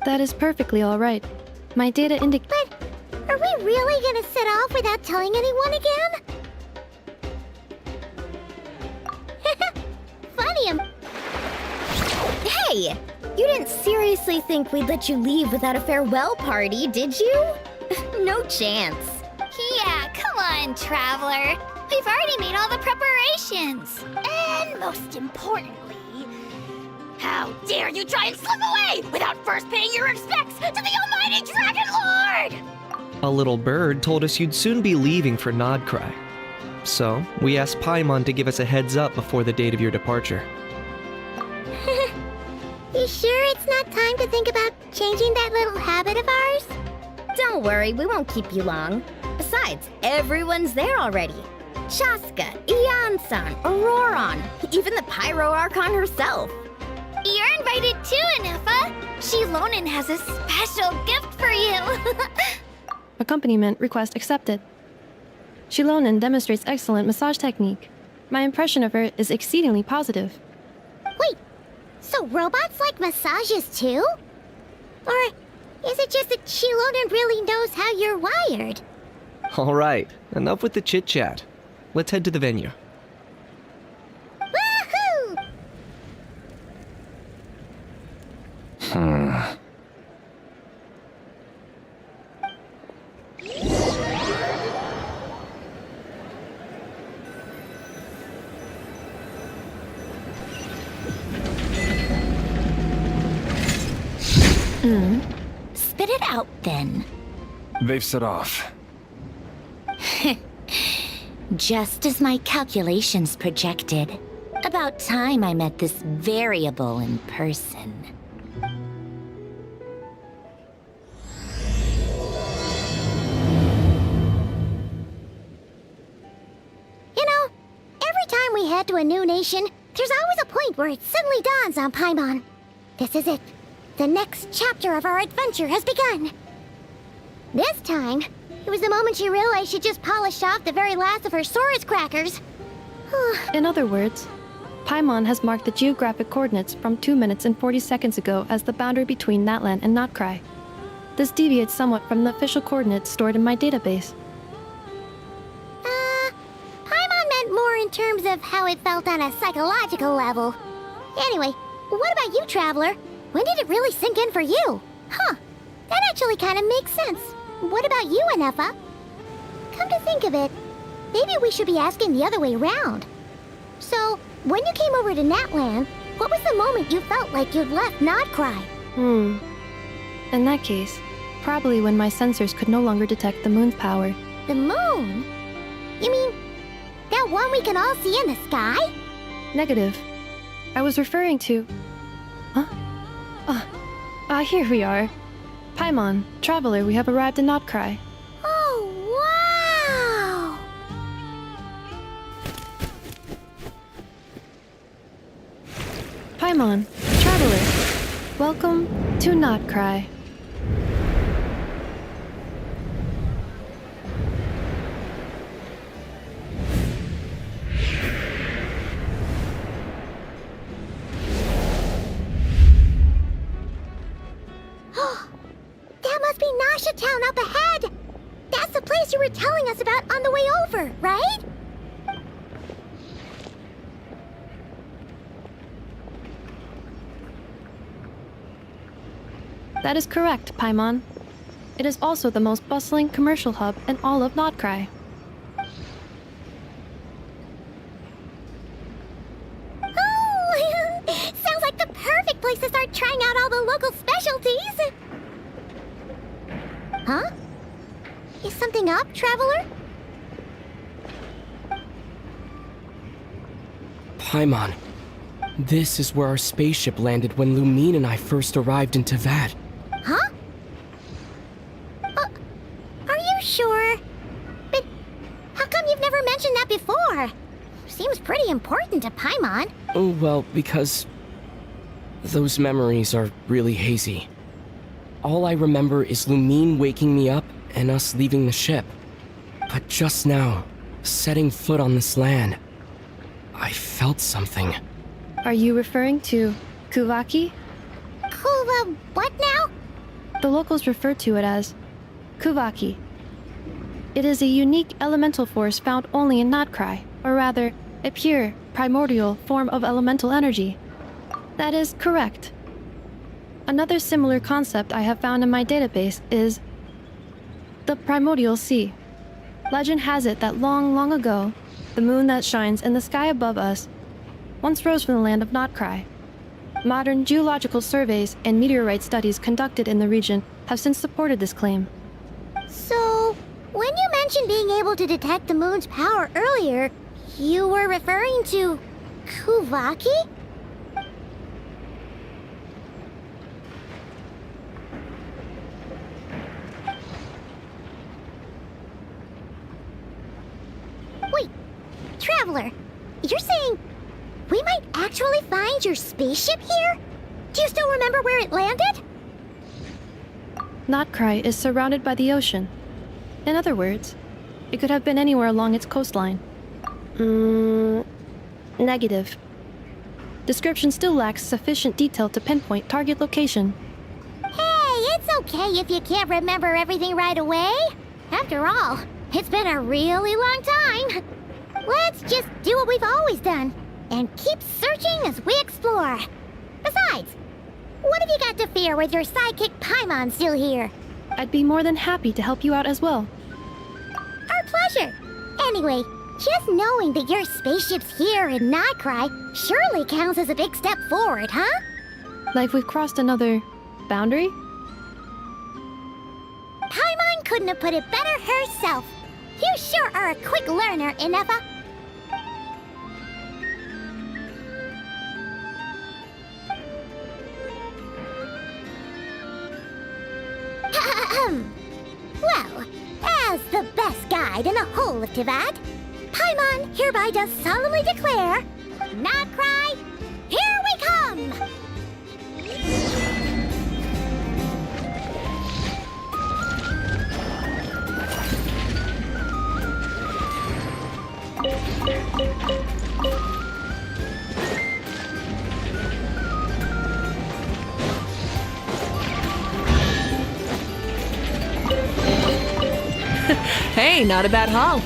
That is perfectly all right. My data indicate. But are we really gonna set off without telling anyone again? Funny. Hey! You didn't seriously think we'd let you leave without a farewell party, did you? No chance. Yeah, come on, Traveler. We've already made all the preparations. And most importantly, how dare you try and slip away without first paying your respects to the almighty Dragon Lord! A little bird told us you'd soon be leaving for Nodcry. So, we asked Paimon to give us a heads up before the date of your departure. You sure it's not time to think about changing that little habit of ours? Don't worry, we won't keep you long. Besides, everyone's there already. Chaska, Ian-san, Auroron, even the Pyro Archon herself. You're invited too, Anefa. Shilonen has a special gift for you. Accompaniment request accepted. Shilonen demonstrates excellent massage technique. My impression of her is exceedingly positive. Wait, so robots like massages too? Or is it just that Shilonen really knows how you're wired? Alright, enough with the chit-chat. Let's head to the venue. Woohoo! Spit it out, then. They've set off. Just as my calculations projected. About time I met this variable in person. You know, every time we head to a new nation, there's always a point where it suddenly dawns on Paimon. This is it. The next chapter of our adventure has begun. This time, it was the moment she realized she just polished off the very last of her Saurus crackers. In other words, Paimon has marked the geographic coordinates from 2 minutes and 40 seconds ago as the boundary between Natlan and Notcry. This deviates somewhat from the official coordinates stored in my database. Paimon meant more in terms of how it felt on a psychological level. Anyway, what about you, Traveler? When did it really sink in for you? Huh, that actually kind of makes sense. What about you, Anefa? Come to think of it, maybe we should be asking the other way around. So, when you came over to Natlan, what was the moment you felt like you'd left Nodcry? In that case, probably when my sensors could no longer detect the moon's power. The moon? You mean that one we can all see in the sky? Negative. I was referring to... Huh? Here we are. Paimon, Traveler, we have arrived in Nodcry. Oh, wow! Paimon, Traveler, welcome to Nodcry. That must be Nasha Town up ahead! That's the place you were telling us about on the way over, right? That is correct, Paimon. It is also the most bustling commercial hub in all of Nodcry. Oh! Sounds like the perfect place to start trying out all the local specialties! Huh? Is something up, Traveler? Paimon, this is where our spaceship landed when Lumine and I first arrived in Teyvat. Huh? Are you sure? But how come you've never mentioned that before? Seems pretty important to Paimon. Oh, well, because those memories are really hazy. All I remember is Lumine waking me up and us leaving the ship. But just now, setting foot on this land, I felt something. Are you referring to Kuvaki? What now? The locals refer to it as Kuvaki. It is a unique elemental force found only in Nodcry, or rather, a pure, primordial form of elemental energy. That is correct. Another similar concept I have found in my database is the primordial sea. Legend has it that long, long ago, the moon that shines in the sky above us once rose from the land of Nodcry. Modern geological surveys and meteorite studies conducted in the region have since supported this claim. So, when you mentioned being able to detect the moon's power earlier, you were referring to Kuvaki? Wait, Traveler, you're saying we might actually find your spaceship here? Do you still remember where it landed? Nodcry is surrounded by the ocean. In other words, it could have been anywhere along its coastline. Negative. Description still lacks sufficient detail to pinpoint target location. Hey, it's okay if you can't remember everything right away. After all, it's been a really long time. Let's just do what we've always done and keep searching as we explore. Besides, what have you got to fear with your sidekick Paimon still here? I'd be more than happy to help you out as well. Our pleasure. Anyway, just knowing that your spaceship's here in Nodcry surely counts as a big step forward, huh? Like we've crossed another boundary? Paimon couldn't have put it better herself. You sure are a quick learner, Inefa. Well, as the best guide in the whole of Teyvat, Paimon hereby does solemnly declare, Nodcry, here we come! Hey, not a bad haul.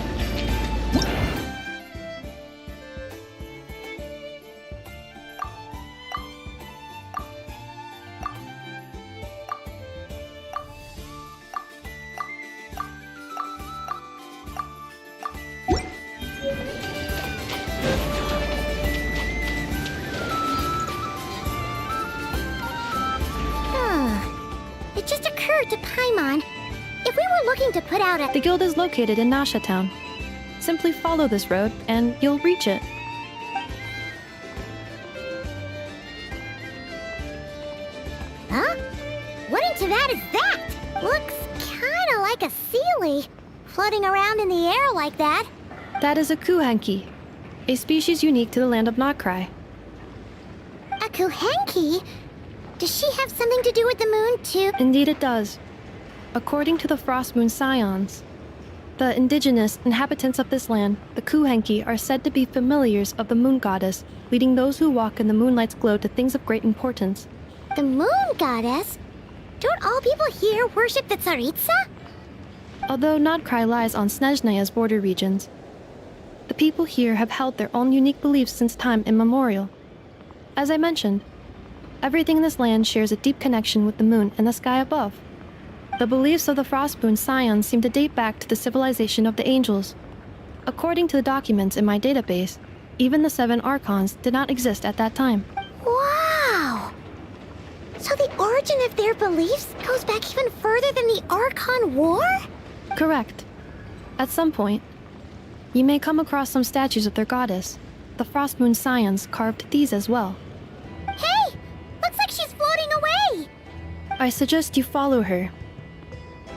forward to Paimon. If we were looking to put out a... The guild is located in Nasha Town. Simply follow this road, and you'll reach it. Huh? What into that is that? Looks kinda like a Sealy, floating around in the air like that. That is a kuhenki, a species unique to the land of Notcry. A Kuhenki? Does she have something to do with the moon, too? Indeed it does. According to the Frost Moon Scions, the indigenous inhabitants of this land, the kuhenki, are said to be familiars of the moon goddess, leading those who walk in the moonlight's glow to things of great importance. The moon goddess? Don't all people here worship the Tsaritsa? Although Notcry lies on Snezhnaya's border regions, the people here have held their own unique beliefs since time immemorial. As I mentioned, everything in this land shares a deep connection with the moon and the sky above. The beliefs of the Frostmoon Scions seem to date back to the civilization of the angels. According to the documents in my database, even the 7 Archons did not exist at that time. Wow! So the origin of their beliefs goes back even further than the Archon War? Correct. At some point, you may come across some statues of their goddess. The Frostmoon Scions carved these as well. Hey! Looks like she's floating away! I suggest you follow her.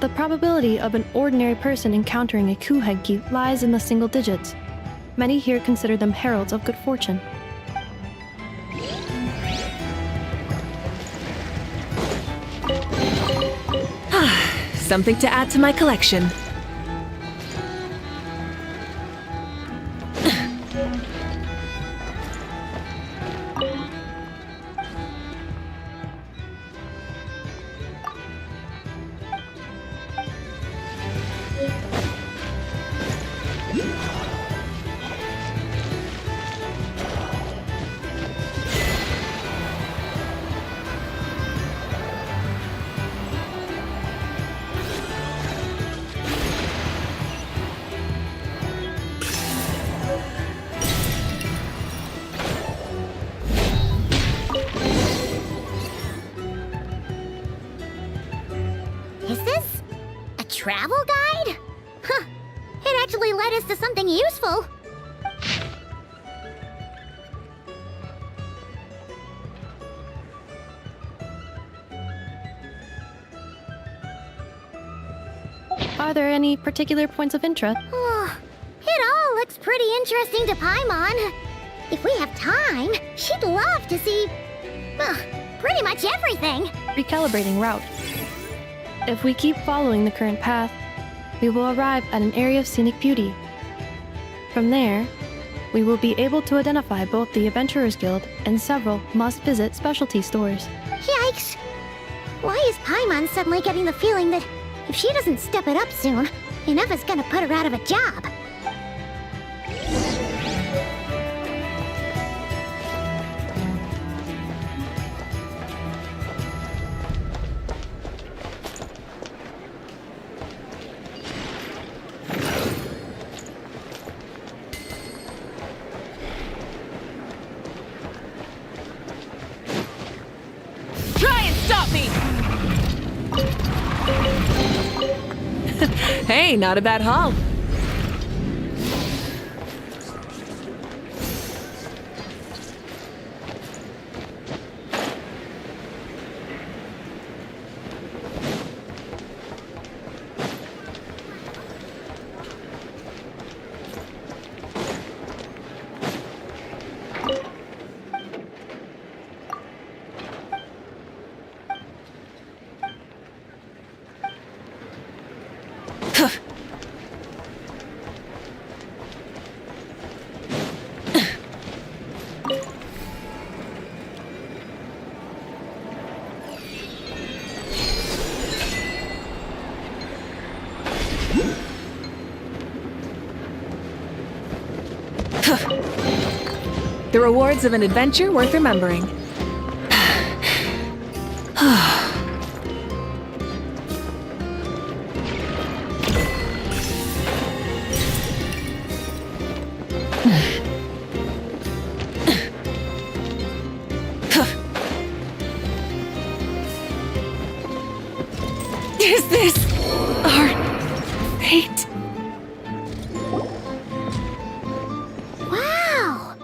The probability of an ordinary person encountering a kuhenki lies in the single digits. Many here consider them heralds of good fortune. Something to add to my collection. Is this a travel guide? Huh. It actually led us to something useful. Are there any particular points of interest? Oh, it all looks pretty interesting to Paimon. If we have time, she'd love to see... pretty much everything. Recalibrating route. If we keep following the current path, we will arrive at an area of scenic beauty. From there, we will be able to identify both the Adventurers Guild and several must-visit specialty stores. Yikes! Why is Paimon suddenly getting the feeling that if she doesn't step it up soon, Inuva's gonna put her out of a job? Try and stop me! Hey, not a bad haul. The rewards of an adventure worth remembering. Is this our fate? Wow!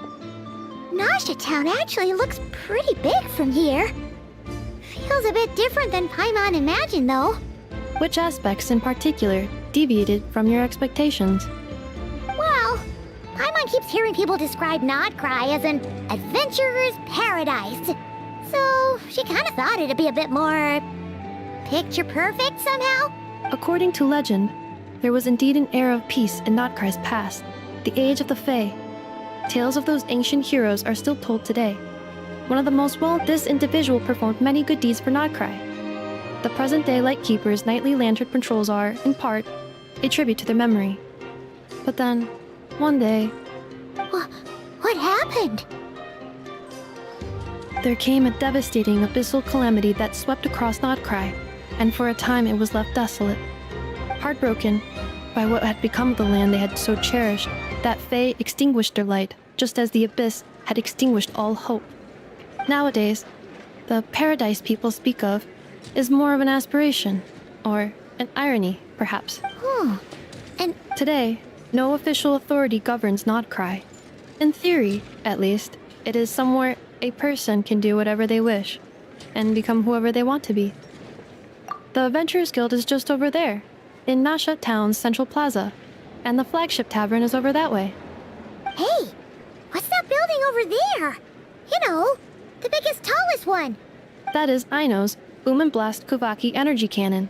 Nasha Town actually looks pretty big from here. Feels a bit different than Paimon imagined, though. Which aspects in particular deviated from your expectations? Well, Paimon keeps hearing people describe Nodcry as an adventurer's paradise. So she kind of thought it'd be a bit more picture perfect somehow. According to legend, there was indeed an era of peace in Notcry's past, the age of the Fae. Tales of those ancient heroes are still told today. One of the most this individual performed many good deeds for Notcry. The present-day Lightkeeper's nightly lantern patrols are, in part, a tribute to their memory. But then, one day, What happened? there came a devastating abyssal calamity that swept across Notcry, and for a time it was left desolate. Heartbroken by what had become of the land they had so cherished, that Fae extinguished their light, just as the abyss had extinguished all hope. Nowadays, the paradise people speak of is more of an aspiration, or an irony, perhaps. And Today, no official authority governs Nodcry. In theory, at least, it is somewhere a person can do whatever they wish, and become whoever they want to be. The Adventurers Guild is just over there, in Nasha Town's Central Plaza, and the flagship tavern is over that way. hey, what's that building over there? You know, the biggest, tallest one. That is Aino's Blast Kuvaki energy cannon.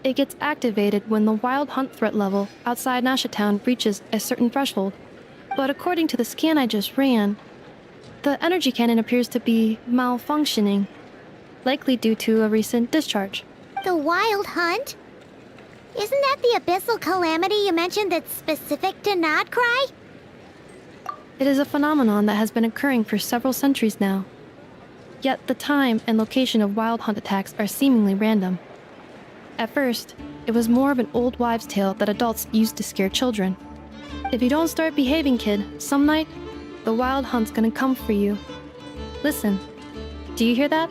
It gets activated when the wild hunt threat level outside Nasha Town reaches a certain threshold. But according to the scan I just ran, the energy cannon appears to be malfunctioning, likely due to a recent discharge. The Wild Hunt? Isn't that the abyssal calamity you mentioned that's specific to Nodcry? It is a phenomenon that has been occurring for several centuries now. Yet the time and location of wild hunt attacks are seemingly random. At first, it was more of an old wives' tale that adults used to scare children. If you don't start behaving, kid, some night, the wild hunt's gonna come for you. Listen, do you hear that?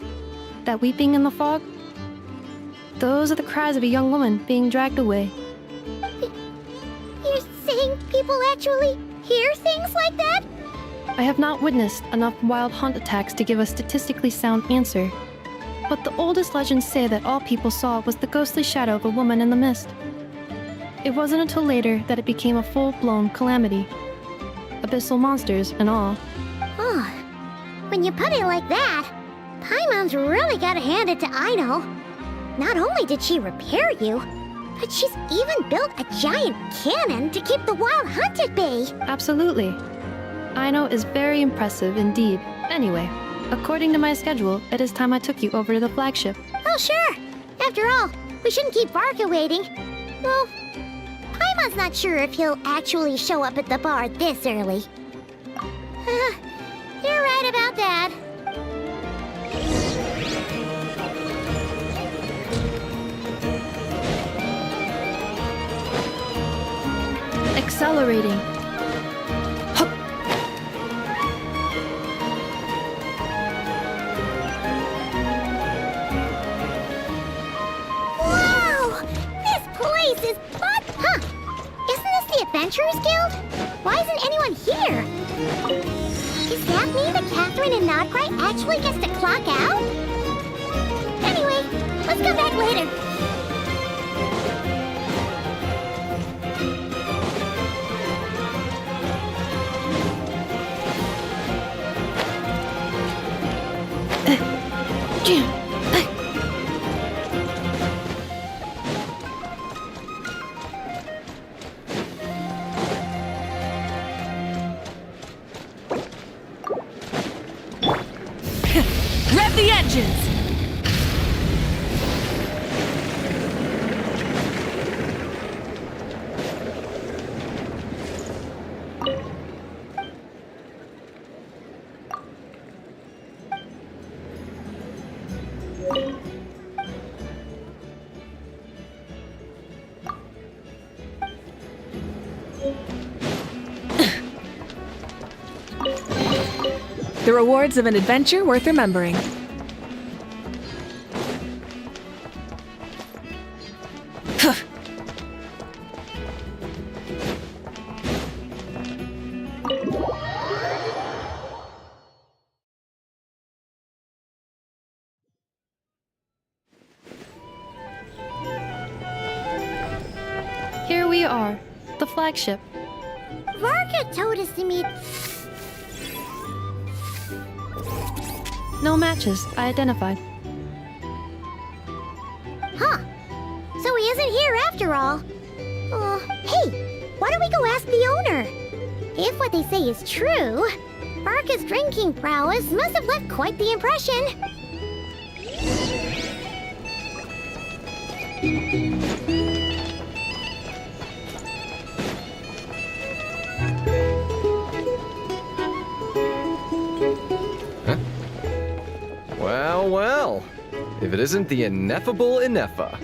That weeping in the fog? Those are the cries of a young woman being dragged away. You're saying people actually hear things like that? I have not witnessed enough wild hunt attacks to give a statistically sound answer. But the oldest legends say that all people saw was the ghostly shadow of a woman in the mist. It wasn't until later that it became a full-blown calamity. Abyssal monsters and all. Oh, when you put it like that, Paimon's really gotta hand it to Aino. Not only did she repair you, but she's even built a giant cannon to keep the wild hunt at bay. Absolutely. Aino is very impressive indeed. Anyway, according to my schedule, it is time I took you over to the flagship. Oh, sure. After all, we shouldn't keep Varka waiting. Well, Paimon's not sure if he'll actually show up at the bar this early. You're right about that. Accelerating. Hup. Wow! This place is Huh! Isn't this the Adventurers Guild? Why isn't anyone here? Does that mean that Catherine and Nodcry actually gets to clock out? Anyway, let's come back later. Rev the engines! The rewards of an adventure worth remembering. we are. The flagship. Varka told us to meet... No matches. I identified. Huh. So he isn't here after all. Hey, why don't we go ask the owner? If what they say is true, Varka's drinking prowess must have left quite the impression. Well, well. If it isn't the ineffable Ineffa.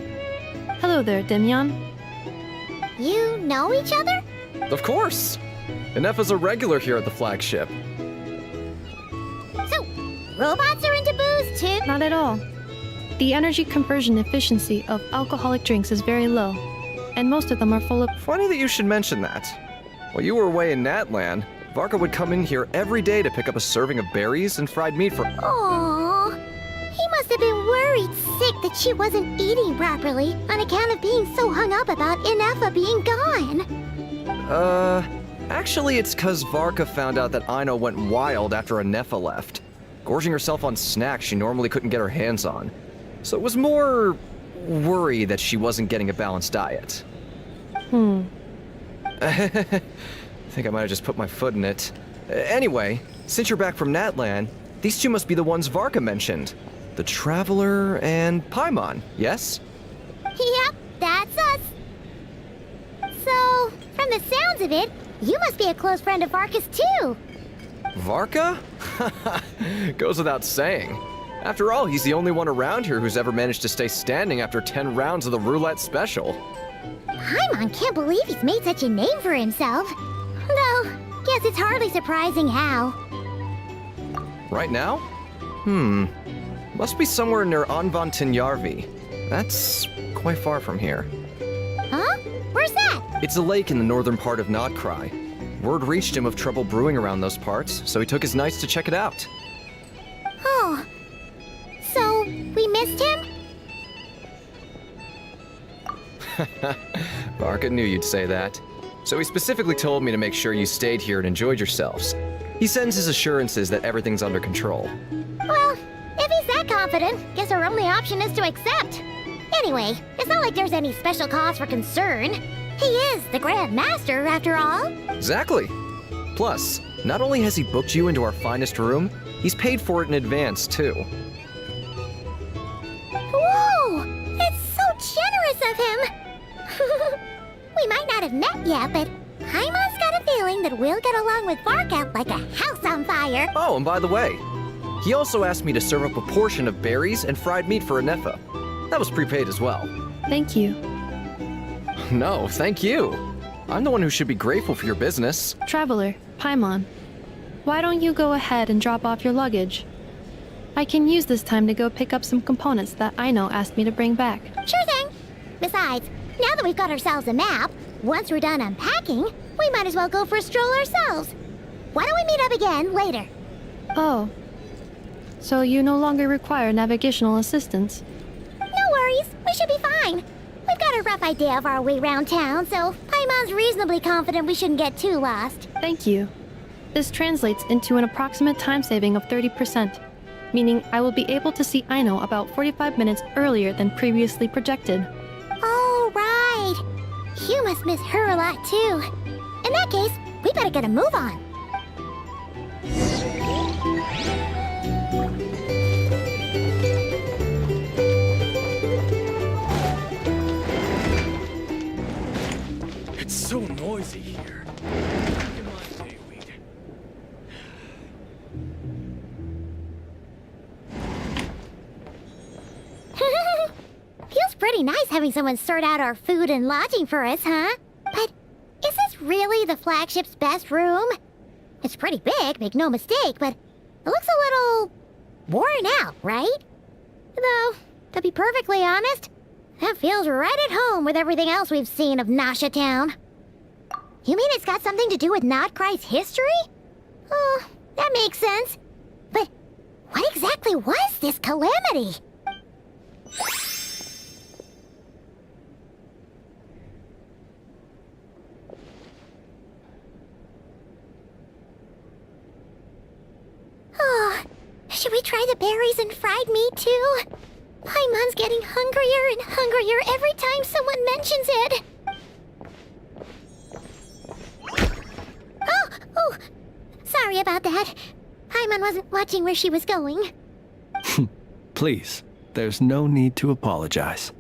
Hello there, Demyon. You know each other? Of course. Ineffa's a regular here at the flagship. So, robots are into booze too? Not at all. The energy conversion efficiency of alcoholic drinks is very low, and most of them are full of... Funny that you should mention that. While you were away in Natlan, Varka would come in here every day to pick up a serving of berries and fried meat for... Aww. He must have been worried sick that she wasn't eating properly on account of being so hung up about Ineffa being gone. Actually it's 'cause Varka found out that Aino went wild after Ineffa left, gorging herself on snacks she normally couldn't get her hands on. So it was more worry that she wasn't getting a balanced diet. I think I might have just put my foot in it. Anyway, since you're back from Natlan, these two must be the ones Varka mentioned. The Traveler and Paimon, yes? Yep, that's us. So, from the sounds of it, you must be a close friend of Varka's too. Varka? Goes without saying. After all, he's the only one around here who's ever managed to stay standing after 10 rounds of the roulette special. Paimon can't believe he's made such a name for himself. Though, guess it's hardly surprising how. Right now? Must be somewhere near Anvantinjarvi. That's quite far from here. Huh? Where's that? It's a lake in the northern part of Nodcry. Word reached him of trouble brewing around those parts, so he took his knights to check it out. Oh. So, we missed him? Varka knew you'd say that. So he specifically told me to make sure you stayed here and enjoyed yourselves. He sends his assurances that everything's under control. Well, if he's that confident, guess our only option is to accept. Anyway, it's not like there's any special cause for concern. He is the Grand Master, after all. Exactly. Plus, not only has he booked you into our finest room, he's paid for it in advance, too. Whoa! It's so generous of him! We might not have met yet, but Paimon's got a feeling that we'll get along with Varka like a house on fire. Oh, and by the way, he also asked me to serve up a portion of berries and fried meat for Ineffa. That was prepaid as well. Thank you. No, thank you. I'm the one who should be grateful for your business. Traveler, Paimon, why don't you go ahead and drop off your luggage? I can use this time to go pick up some components that Aino asked me to bring back. Sure thing. Besides, now that we've got ourselves a map, once we're done unpacking, we might as well go for a stroll ourselves. Why don't we meet up again later? Oh. So you no longer require navigational assistance? No worries, we should be fine. We've got a rough idea of our way around town, so Paimon's reasonably confident we shouldn't get too lost. Thank you. This translates into an approximate time saving of 30%, meaning I will be able to see Aino about 45 minutes earlier than previously projected. Oh, right. You must miss her a lot, too. In that case, we better get a move on. It's so noisy here. Back in my day, Feels pretty nice having someone sort out our food and lodging for us, huh? But is this really the flagship's best room? It's pretty big, make no mistake, but it looks a little worn out, right? Though, to be perfectly honest, that feels right at home with everything else we've seen of Nasha Town. You mean it's got something to do with Nodcry's history? Oh, that makes sense. But what exactly was this calamity? berries and fried meat, too. Paimon's getting hungrier and hungrier every time someone mentions it. Oh, sorry about that. Paimon wasn't watching where she was going. Please, there's no need to apologize.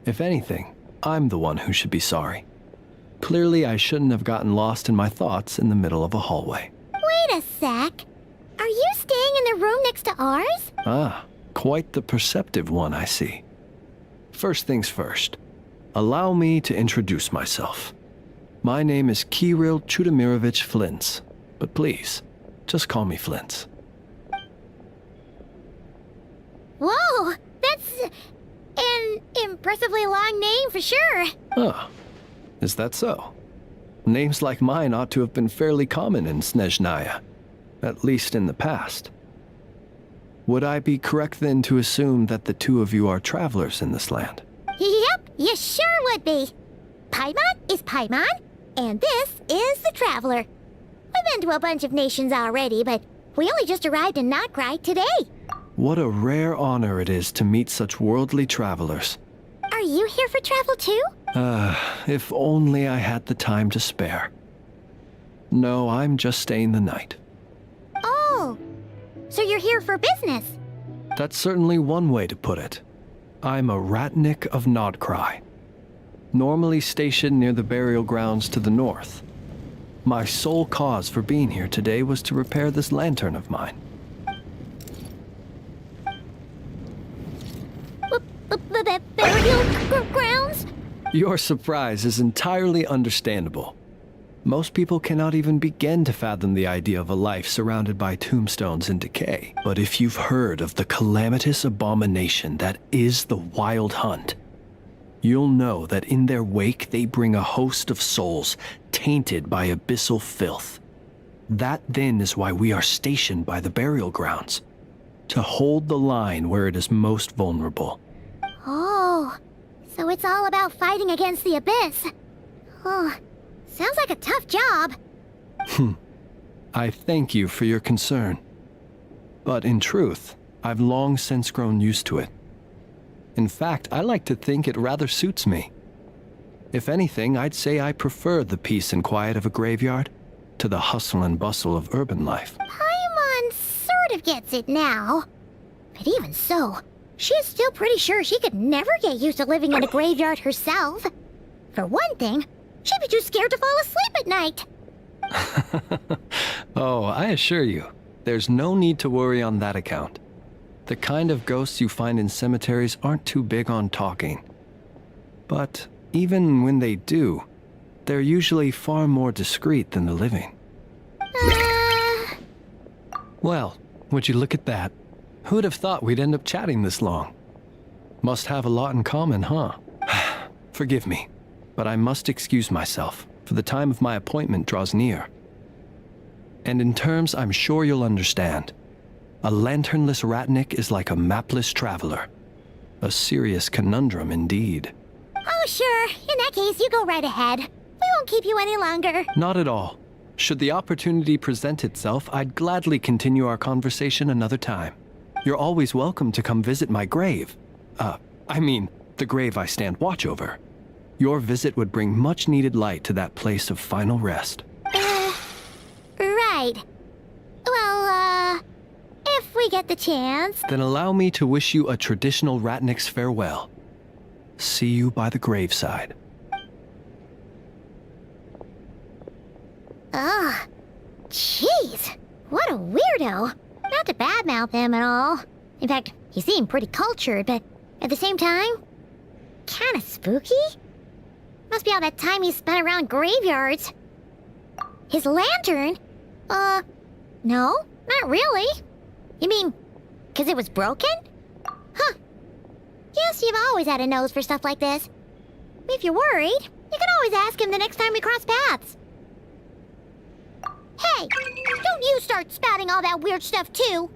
If anything, I'm the one who should be sorry. Clearly, I shouldn't have gotten lost in my thoughts in the middle of a hallway. Wait a sec. Are you staying in the room next to ours? Ah, quite the perceptive one, I see. First things first, allow me to introduce myself. My name is Kirill Chudamirovich Flintz, but please, just call me Flintz. Whoa, that's an impressively long name for sure. Ah, is that so? Names like mine ought to have been fairly common in Snezhnaya, at least in the past. Would I be correct then to assume that the two of you are travelers in this land? Yep, you sure would be. Paimon is Paimon, and this is the Traveler. We've been to a bunch of nations already, but we only just arrived in Notcry today. What a rare honor it is to meet such worldly travelers. Are you here for travel too? If only I had the time to spare. No, I'm just staying the night. Oh, so you're here for business? That's certainly one way to put it. I'm a Ratnik of Nodcry, normally stationed near the burial grounds to the north. My sole cause for being here today was to repair this lantern of mine. Burial grounds? Your surprise is entirely understandable. Most people cannot even begin to fathom the idea of a life surrounded by tombstones and decay. But if you've heard of the calamitous abomination that is the Wild Hunt, you'll know that in their wake they bring a host of souls tainted by abyssal filth. That then is why we are stationed by the burial grounds, to hold the line where it is most vulnerable. Oh, so it's all about fighting against the abyss. Oh, sounds like a tough job. I thank you for your concern. But in truth, I've long since grown used to it. In fact, I like to think it rather suits me. If anything, I'd say I prefer the peace and quiet of a graveyard to the hustle and bustle of urban life. Paimon sort of gets it now. But even so, she's still pretty sure she could never get used to living in a graveyard herself. For one thing, she'd be too scared to fall asleep at night. Oh, I assure you, there's no need to worry on that account. The kind of ghosts you find in cemeteries aren't too big on talking. But even when they do, they're usually far more discreet than the living. Well, would you look at that? Who'd have thought we'd end up chatting this long? Must have a lot in common, huh? Forgive me, but I must excuse myself, for the time of my appointment draws near. And in terms I'm sure you'll understand, a lanternless Ratnik is like a mapless traveler. A serious conundrum indeed. Oh, sure. In that case, you go right ahead. We won't keep you any longer. Not at all. Should the opportunity present itself, I'd gladly continue our conversation another time. You're always welcome to come visit my grave. I mean, the grave I stand watch over. Your visit would bring much-needed light to that place of final rest. Right. Well, if we get the chance. Then allow me to wish you a traditional Ratnik's farewell. See you by the graveside. Ugh. Jeez. What a weirdo. Not to badmouth him at all. In fact, he seemed pretty cultured, but at the same time, kinda spooky? Must be all that time he spent around graveyards. His lantern? No, not really. You mean, 'cause it was broken? Huh. Guess you've always had a nose for stuff like this. If you're worried, you can always ask him the next time we cross paths. Hey, don't you start spouting all that weird stuff too.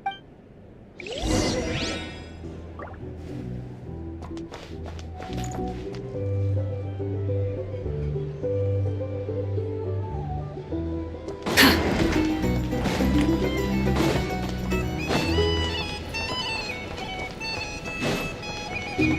Paimon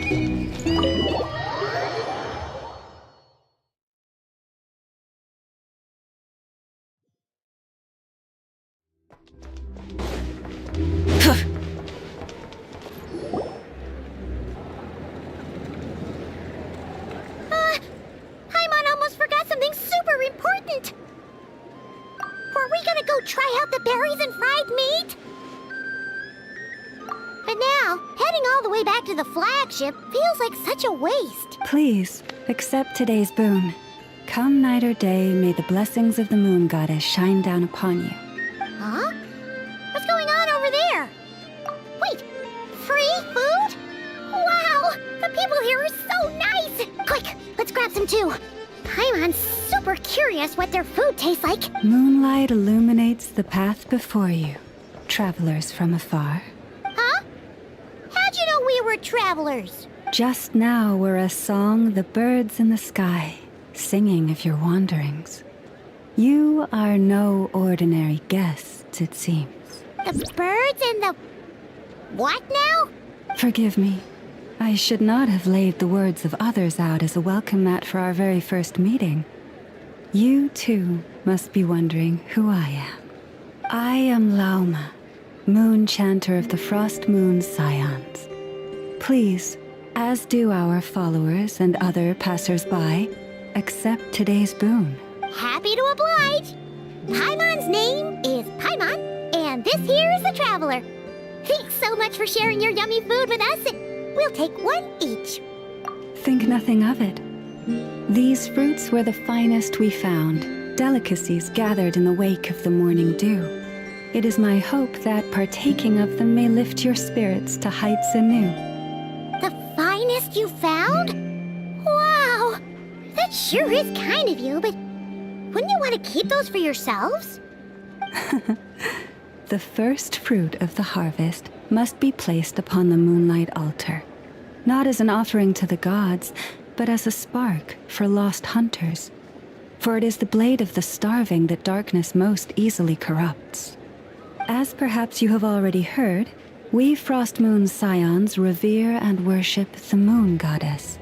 almost forgot something super important! Were we gonna go try out the berries and fried meat? But now, heading all the way back to the flagship feels like such a waste. Please, accept today's boon. Come night or day, may the blessings of the moon goddess shine down upon you. Huh? What's going on over there? Wait, free food? Wow, the people here are so nice! Quick, let's grab some too. Paimon's super curious what their food tastes like. Moonlight illuminates the path before you, travelers from afar. Huh? How'd you know we were travelers? Just now were a song the birds in the sky, singing of your wanderings. You are no ordinary guests, it seems. The birds and the... what now? Forgive me. I should not have laid the words of others out as a welcome mat for our very first meeting. You, too, must be wondering who I am. I am Lauma, moon chanter of the Frost Moon Scions. Please, as do our followers and other passers-by, accept today's boon. Happy to oblige. Paimon's name is Paimon, and this here is the Traveler. Thanks so much for sharing your yummy food with us, and we'll take one each. Think nothing of it. These fruits were the finest we found, delicacies gathered in the wake of the morning dew. It is my hope that partaking of them may lift your spirits to heights anew. The finest you found? Wow! That sure is kind of you, but wouldn't you want to keep those for yourselves? The first fruit of the harvest must be placed upon the moonlight altar, not as an offering to the gods, but as a spark for lost hunters. For it is the blade of the starving that darkness most easily corrupts. As perhaps you have already heard, we Frost Moon Scions revere and worship the moon goddess.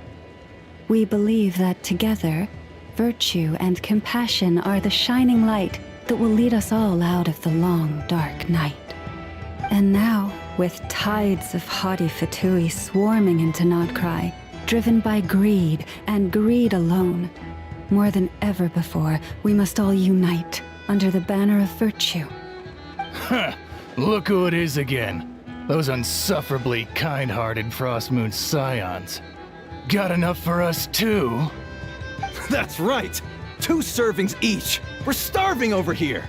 We believe that together, virtue and compassion are the shining light that will lead us all out of the long, dark night. And now, with tides of haughty Fatui swarming into Nodcry, driven by greed and greed alone, more than ever before, we must all unite under the banner of virtue. Huh, look who it is again. Those unsufferably kind-hearted Frost Moon Scions. Got enough for us too? That's right! 2 servings each! We're starving over here!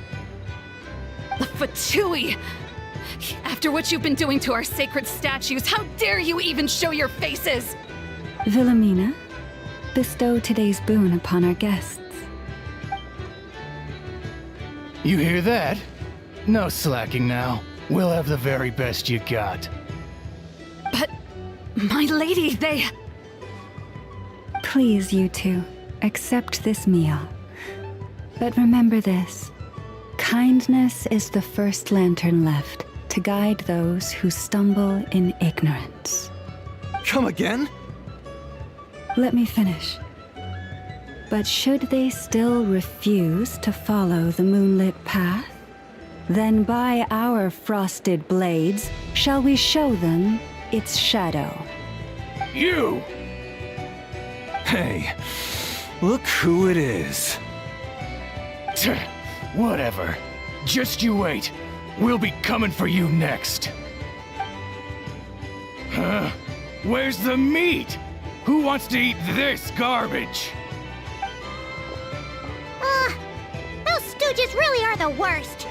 Fatui! After what you've been doing to our sacred statues, how dare you even show your faces? Wilhelmina, bestow today's boon upon our guests. You hear that? No slacking now. We'll have the very best you got. But, my lady, they... Please, you two, accept this meal. But remember this. Kindness is the first lantern left to guide those who stumble in ignorance. Come again? Let me finish. But should they still refuse to follow the moonlit path, then by our frosted blades shall we show them its shadow. You! Hey, look who it is. Whatever. Just you wait. We'll be coming for you next. Huh? Where's the meat? Who wants to eat this garbage? Those stooges really are the worst.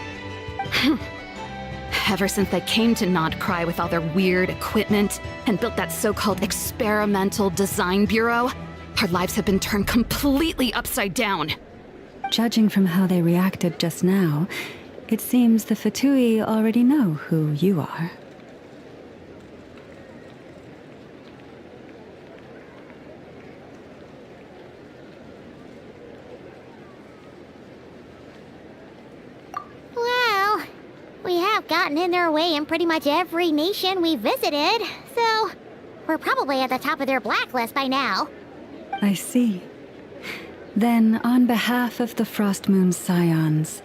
Ever since they came to Nodcry with all their weird equipment and built that so-called experimental design bureau, our lives have been turned completely upside down. Judging from how they reacted just now, it seems the Fatui already know who you are. Well, we have gotten in their way in pretty much every nation we visited, so We're probably at the top of their blacklist by now. I see. Then, on behalf of the Frost Moon Scions,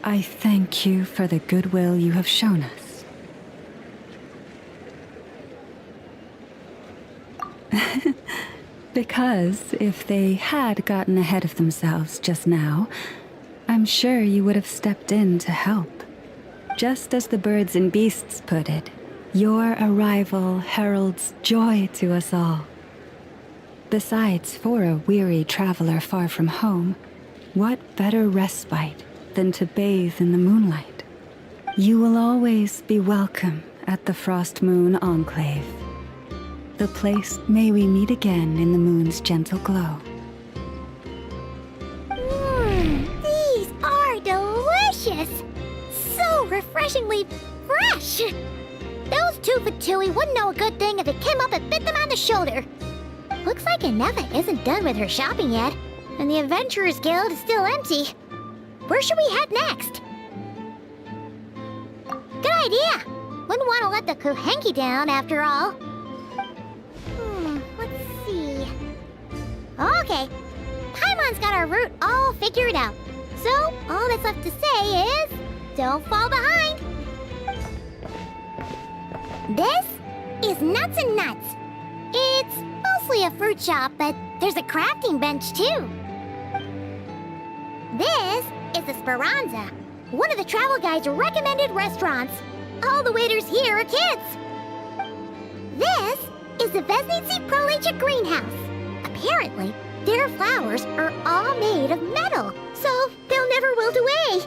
I thank you for the goodwill you have shown us. Because if they had gotten ahead of themselves just now, I'm sure you would have stepped in to help. Just as the birds and beasts put it, your arrival heralds joy to us all. Besides, for a weary traveler far from home, what better respite than to bathe in the moonlight? You will always be welcome at the Frost Moon Enclave. The place may we meet again in the moon's gentle glow. These are delicious! So refreshingly fresh! Those 2 for 2 wouldn't know a good thing if it came up and bit them on the shoulder. Looks like Aneva isn't done with her shopping yet, and the Adventurers Guild is still empty. Where should we head next? Good idea! Wouldn't want to let the Kuhenki down after all. Let's see. Okay, Paimon's got our route all figured out. So, all that's left to say is, don't fall behind. This is Nuts and Nuts. It's mostly a fruit shop, but there's a crafting bench too. This is the Speranza, one of the travel guide's recommended restaurants. All the waiters here are kids. This is the Vesnitsi Prolecha greenhouse. Apparently, their flowers are all made of metal, so they'll never wilt away.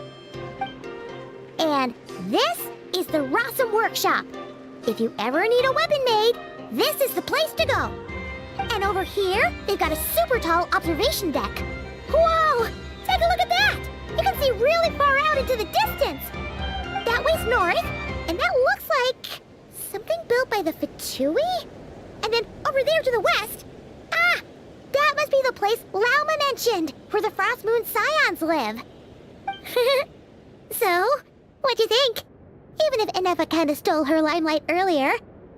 And this is the Rossum Workshop. If you ever need a weapon made, this is the place to go. And over here, they've got a super tall observation deck. Whoa! Take a look at that! You can see really far out into the distance. That way's north, and that looks like something built by the Fatui? And then over there to the west, that must be the place Lauma mentioned, where the Frost Moon Scions live. So, what'd you think? Even if Aneva kinda stole her limelight earlier,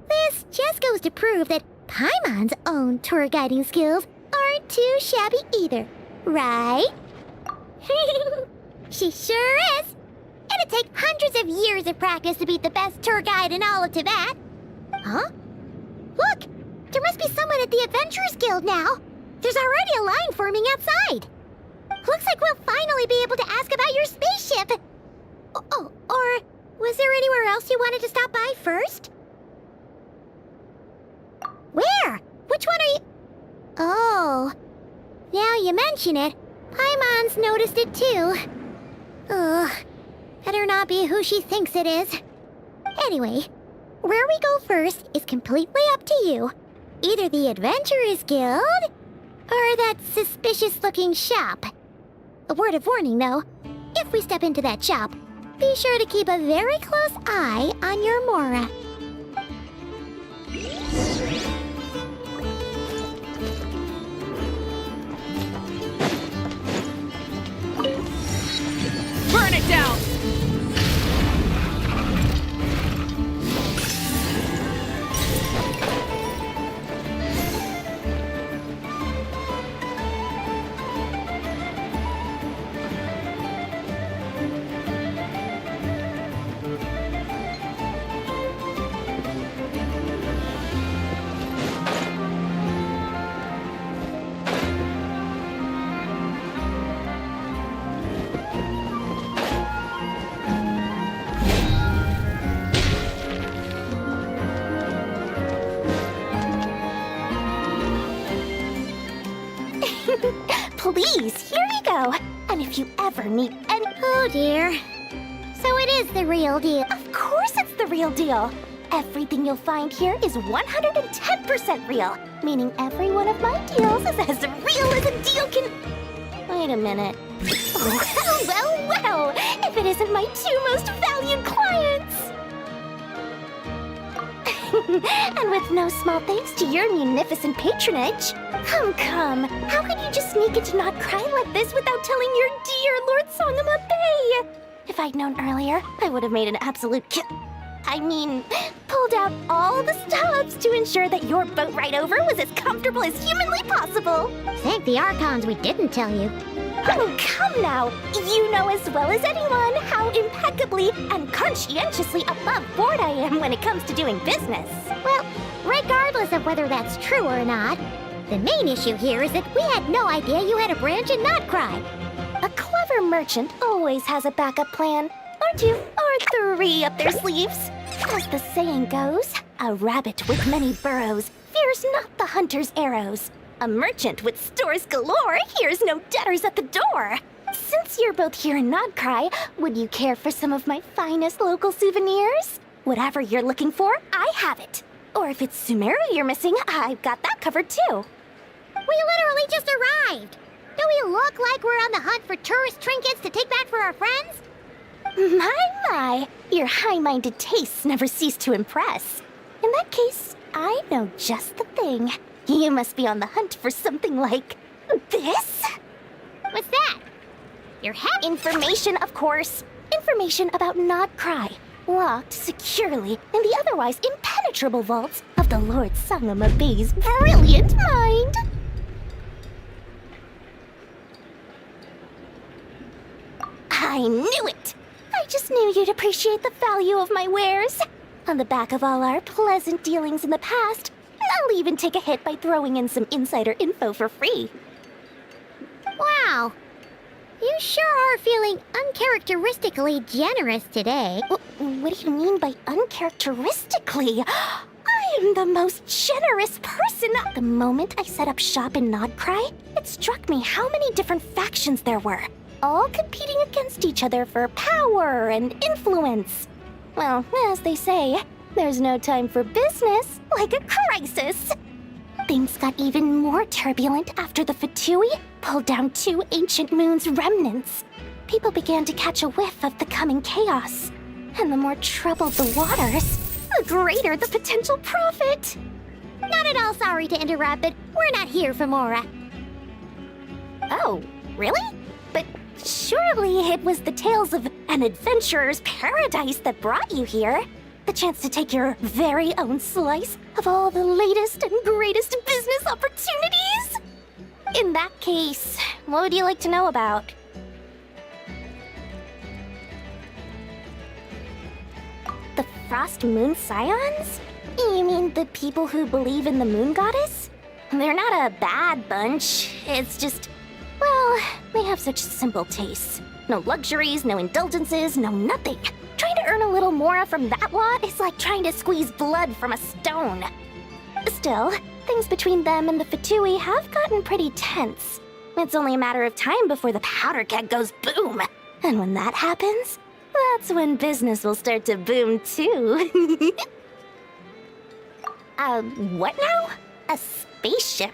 this just goes to prove that Paimon's own tour guiding skills aren't too shabby either, right? She sure is! It'd take hundreds of years of practice to beat the best tour guide in all of Tibet. Huh? Look! There must be someone at the Adventurers Guild now! There's already a line forming outside! Looks like we'll finally be able to ask about your spaceship! Oh, or was there anywhere else you wanted to stop by first? Where? Which one are you... Oh, now you mention it, Paimon's noticed it too. Ugh, better not be who she thinks it is. Anyway, where we go first is completely up to you. Either the Adventurers Guild, or that suspicious-looking shop. A word of warning, though. If we step into that shop, be sure to keep a very close eye on your Mora. Burn it down! Please, here you go. And if you ever need any... Oh dear. So it is the real deal. Of course it's the real deal. Everything you'll find here is 110% real, meaning every one of my deals is as real as a deal can... Wait a minute. Well, if it isn't my 2 most valued clients! And with no small thanks to your munificent patronage. Come, how could you just sneak into Not Cry like this without telling your dear Lord Sangama Bay? If I'd known earlier, I would have made an absolute I mean, pulled out all the stops to ensure that your boat ride over was as comfortable as humanly possible. Thank the Archons we didn't tell you. Oh, come now. You know as well as anyone how impeccably and conscientiously above board I am when it comes to doing business. Well, regardless of whether that's true or not, the main issue here is that we had no idea you had a branch in Notcry. A clever merchant always has a backup plan, or two, or three up their sleeves. As the saying goes, a rabbit with many burrows fears not the hunter's arrows. A merchant with stores galore hears no debtors at the door. Since you're both here in Nodcry, would you care for some of my finest local souvenirs? Whatever you're looking for, I have it. Or if it's Sumeru you're missing, I've got that covered too. We literally just arrived. Do we look like we're on the hunt for tourist trinkets to take back for our friends? My, your high-minded tastes never cease to impress. In that case, I know just the thing. You must be on the hunt for something like this? What's that? Your hat? Information, of course. Information about Nodcry, locked securely in the otherwise impenetrable vaults of the Lord Sangama Bay's brilliant mind. I knew it! I just knew you'd appreciate the value of my wares. On the back of all our pleasant dealings in the past, I'll even take a hit by throwing in some insider info for free. Wow. You sure are feeling uncharacteristically generous today. What do you mean by uncharacteristically? I am the most generous person. The moment I set up shop in Nodcry, it struck me how many different factions there were, all competing against each other for power and influence. Well, as they say, there's no time for business like a crisis. Things got even more turbulent after the Fatui pulled down 2 ancient moon's remnants. People began to catch a whiff of the coming chaos. And the more troubled the waters, the greater the potential profit. Not at all sorry to interrupt, but we're not here for Mora. Oh, really? But surely it was the tales of an adventurer's paradise that brought you here. The chance to take your very own slice of all the latest and greatest business opportunities? In that case, what would you like to know about? The Frost Moon Scions? You mean the people who believe in the moon goddess? They're not a bad bunch, it's just, well, they have such simple tastes. No luxuries, no indulgences, no nothing. Trying to earn a little more from that lot is like trying to squeeze blood from a stone. Still, things between them and the Fatui have gotten pretty tense. It's only a matter of time before the powder keg goes boom. And when that happens, that's when business will start to boom too. What now? A spaceship?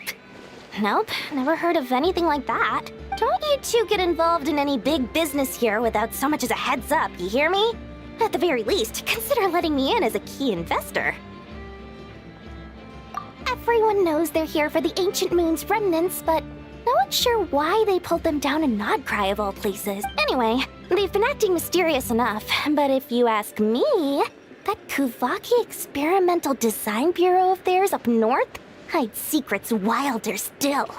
Nope, never heard of anything like that. Don't you two get involved in any big business here without so much as a heads up, you hear me? At the very least, consider letting me in as a key investor. Everyone knows they're here for the Ancient Moon's remnants, but no one's sure why they pulled them down in Nodcry of all places. Anyway, they've been acting mysterious enough, but if you ask me, that Kuvaki Experimental Design Bureau of theirs up north hides secrets wilder still.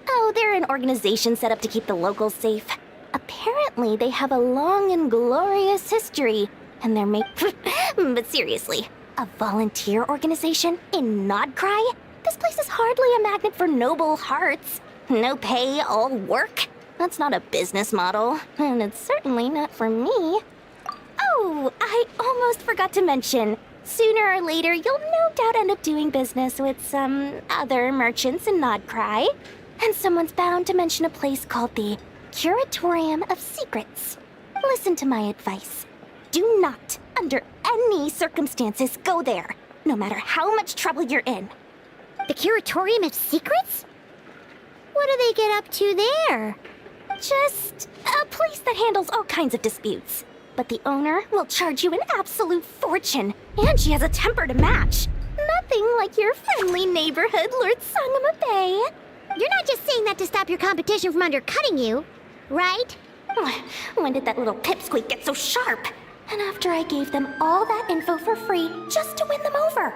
Oh, they're an organization set up to keep the locals safe. Apparently, they have a long and glorious history, and they're but seriously, a volunteer organization in Nodcry? This place is hardly a magnet for noble hearts. No pay, all work. That's not a business model, and it's certainly not for me. Oh, I almost forgot to mention. Sooner or later, you'll no doubt end up doing business with some other merchants in Nodcry. And someone's bound to mention a place called the Curatorium of Secrets. Listen to my advice. Do not, under any circumstances, go there, no matter how much trouble you're in. The Curatorium of Secrets? What do they get up to there? Just a place that handles all kinds of disputes. But the owner will charge you an absolute fortune, and she has a temper to match. Nothing like your friendly neighborhood, Lord Sangama Bay. You're not just saying that to stop your competition from undercutting you, right? When did that little pipsqueak get so sharp? And after I gave them all that info for free just to win them over.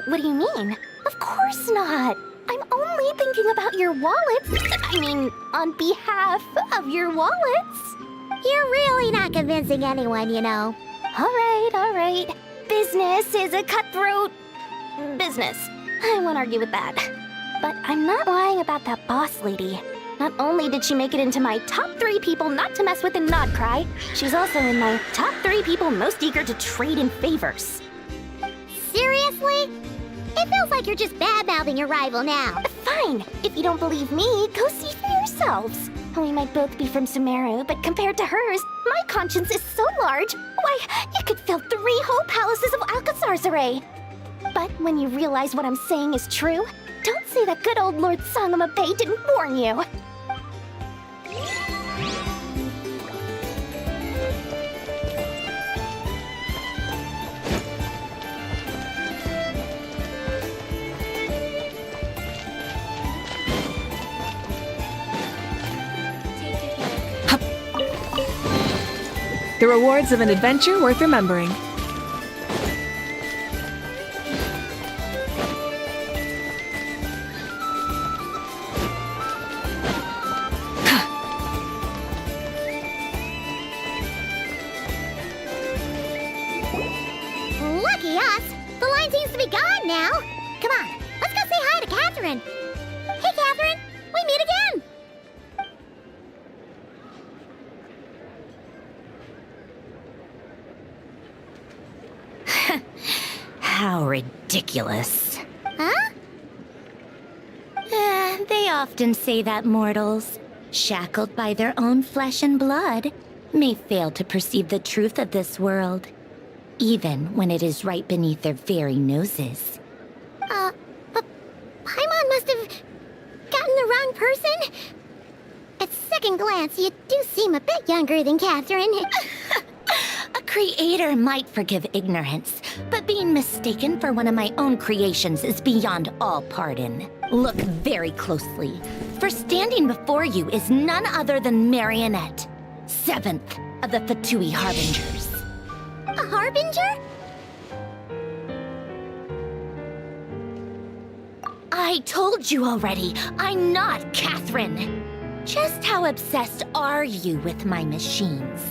What do you mean? Of course not. I'm only thinking about your wallets. I mean, on behalf of your wallets. You're really not convincing anyone, you know. All right. Business is a cutthroat business. I won't argue with that. But I'm not lying about that boss lady. Not only did she make it into my top 3 people not to mess with in Nodcry, she's also in my top 3 people most eager to trade in favors. Seriously? It feels like you're just bad-mouthing your rival now. Fine. If you don't believe me, go see for yourselves. We might both be from Sumeru, but compared to hers, my conscience is so large, why, it could fill 3 whole palaces of Alcazar's array. But when you realize what I'm saying is true, don't say that good old Lord Sangama Bay didn't warn you. The rewards of an adventure worth remembering. Lucky us! The line seems to be gone now. Come on, let's go say hi to Catherine. Hey, Catherine, we meet again. How ridiculous. Huh? They often say that mortals, shackled by their own flesh and blood, may fail to perceive the truth of this world, even when it is right beneath their very noses. But Paimon must have gotten the wrong person. At second glance, you do seem a bit younger than Catherine. A creator might forgive ignorance, but being mistaken for one of my own creations is beyond all pardon. Look very closely, for standing before you is none other than Marionette, 7th of the Fatui Harbingers. A harbinger? I told you already, I'm not Catherine. Just how obsessed are you with my machines?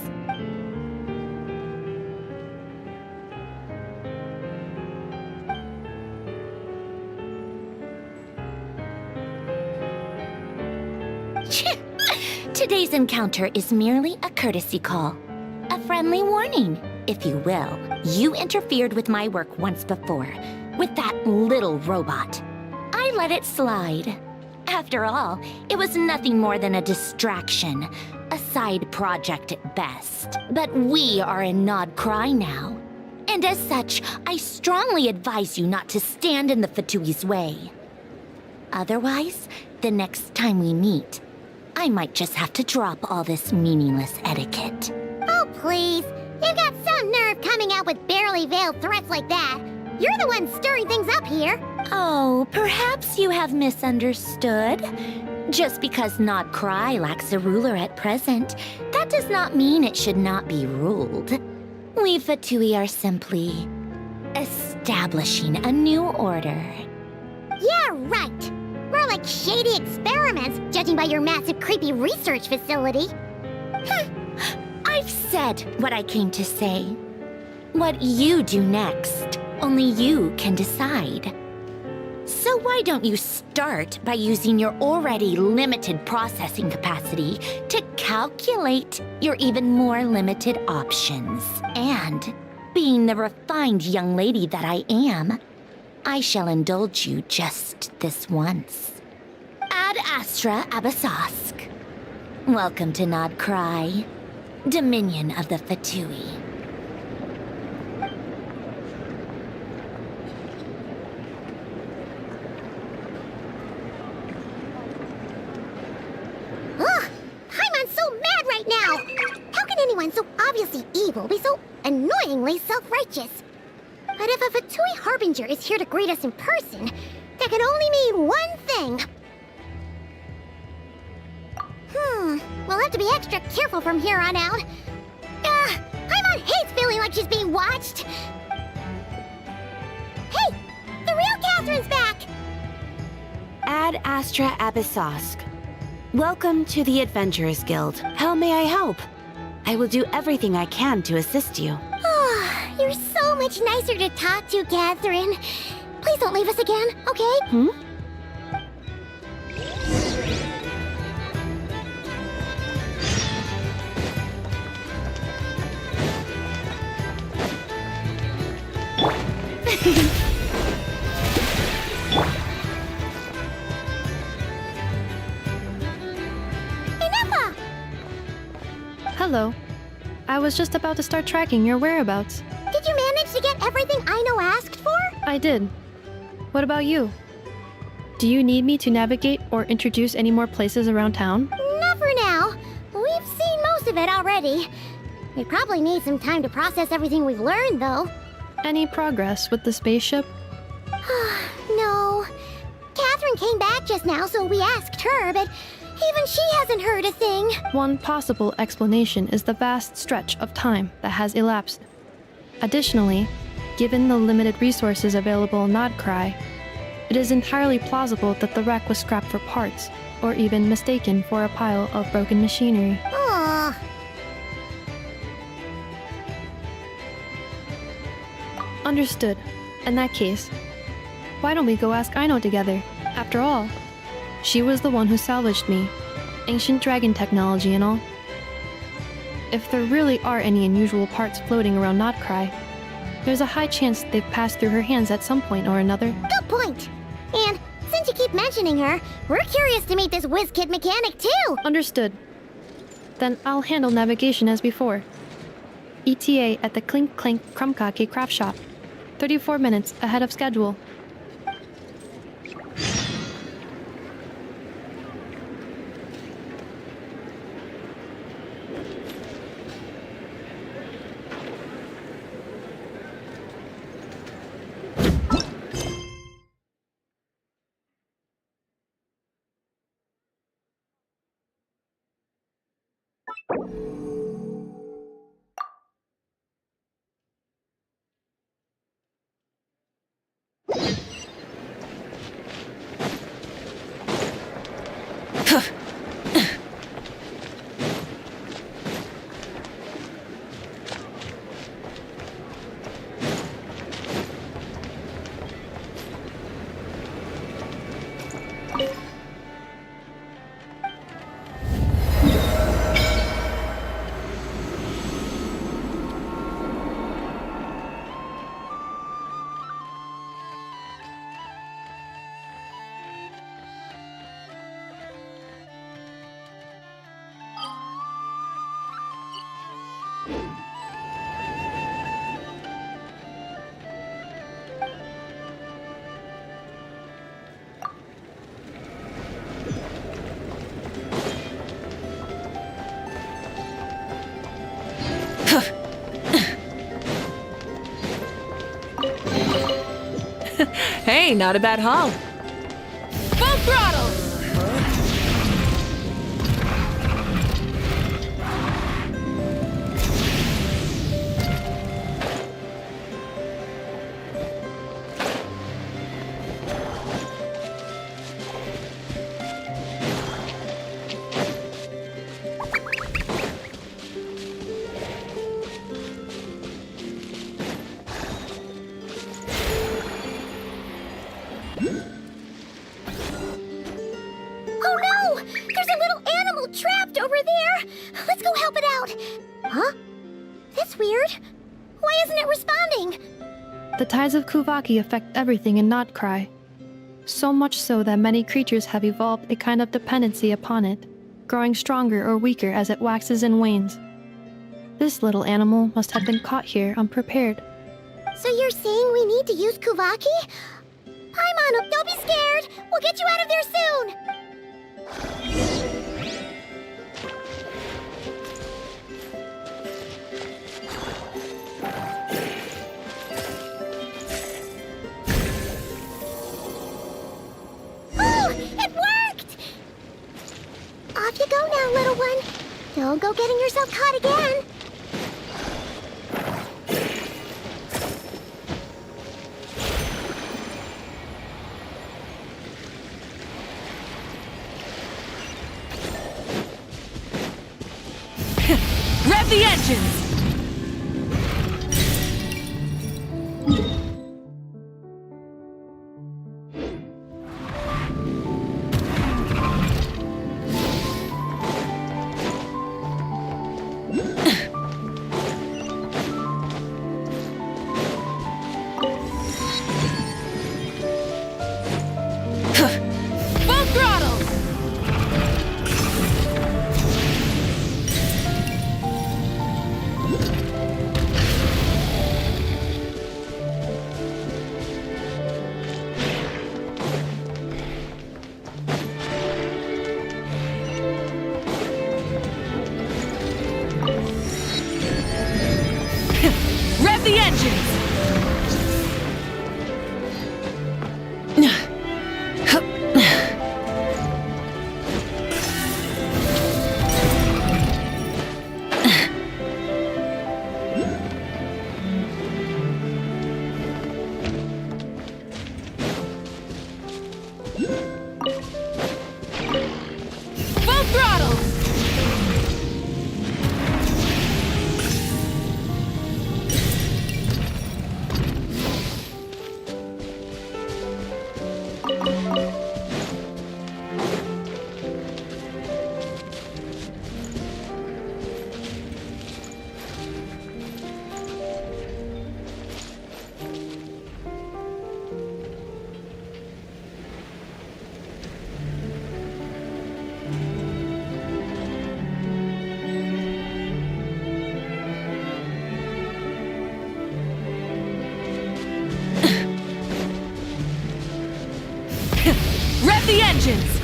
Today's encounter is merely a courtesy call. A friendly warning, if you will. You interfered with my work once before, with that little robot. I let it slide. After all, it was nothing more than a distraction, a side project at best. But we are in Nodcry now. And as such, I strongly advise you not to stand in the Fatui's way. Otherwise, the next time we meet, I might just have to drop all this meaningless etiquette. Oh, please. You've got some nerve coming out with barely veiled threats like that. You're the one stirring things up here. Oh, perhaps you have misunderstood. Just because Nodcry lacks a ruler at present, that does not mean it should not be ruled. We Fatui are simply establishing a new order. Yeah, right. More like shady experiments, judging by your massive, creepy research facility. I've said what I came to say. What you do next, only you can decide. So why don't you start by using your already limited processing capacity to calculate your even more limited options? And, being the refined young lady that I am, I shall indulge you just this once. Ad Astra Abasask. Welcome to Nodcry, Dominion of the Fatui. Ugh! Paimon's so mad right now! How can anyone so obviously evil be so annoyingly self-righteous? But if a Fatui Harbinger is here to greet us in person, that can only mean one thing. We'll have to be extra careful from here on out. Paimon hates feeling like she's being watched. Hey, the real Catherine's back! Ad Astra Abyssosk. Welcome to the Adventurers Guild. How may I help? I will do everything I can to assist you. Oh, you're so much nicer to talk to, Catherine. Please don't leave us again, okay? Enough! Hello. I was just about to start tracking your whereabouts. Did you manage to get everything Aino asked for? I did. What about you? Do you need me to navigate or introduce any more places around town? Not for now. We've seen most of it already. We probably need some time to process everything we've learned, though. Any progress with the spaceship? No. Catherine came back just now, so we asked her, but even she hasn't heard a thing. One possible explanation is the vast stretch of time that has elapsed. Additionally, given the limited resources available in Nodcry, it is entirely plausible that the wreck was scrapped for parts, or even mistaken for a pile of broken machinery. Aww. Understood. In that case, why don't we go ask Aino together? After all, she was the one who salvaged me. Ancient dragon technology and all. If there really are any unusual parts floating around Nodcry, there's a high chance they've passed through her hands at some point or another. Good point. And since you keep mentioning her, we're curious to meet this whiz-kid mechanic too. Understood. Then I'll handle navigation as before. ETA at the Clink Clank Krumkake craft shop. 34 minutes ahead of schedule. Hey, not a bad haul. Full throttle! Oh no! There's a little animal trapped over there! Let's go help it out! Huh? That's weird. Why isn't it responding? The tides of Kuvaki affect everything in Nodcry. So much so that many creatures have evolved a kind of dependency upon it, growing stronger or weaker as it waxes and wanes. This little animal must have been caught here unprepared. So you're saying we need to use Kuvaki? Paimon, don't be scared! We'll get you out of there soon! Oh! It worked! Off you go now, little one. Don't go getting yourself caught again. Rev the engines! Full throttle! Rev the engines! Full throttle! Rev the engines!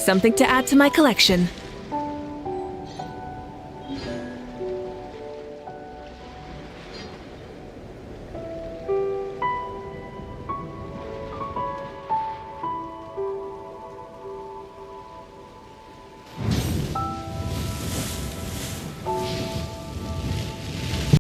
Something to add to my collection.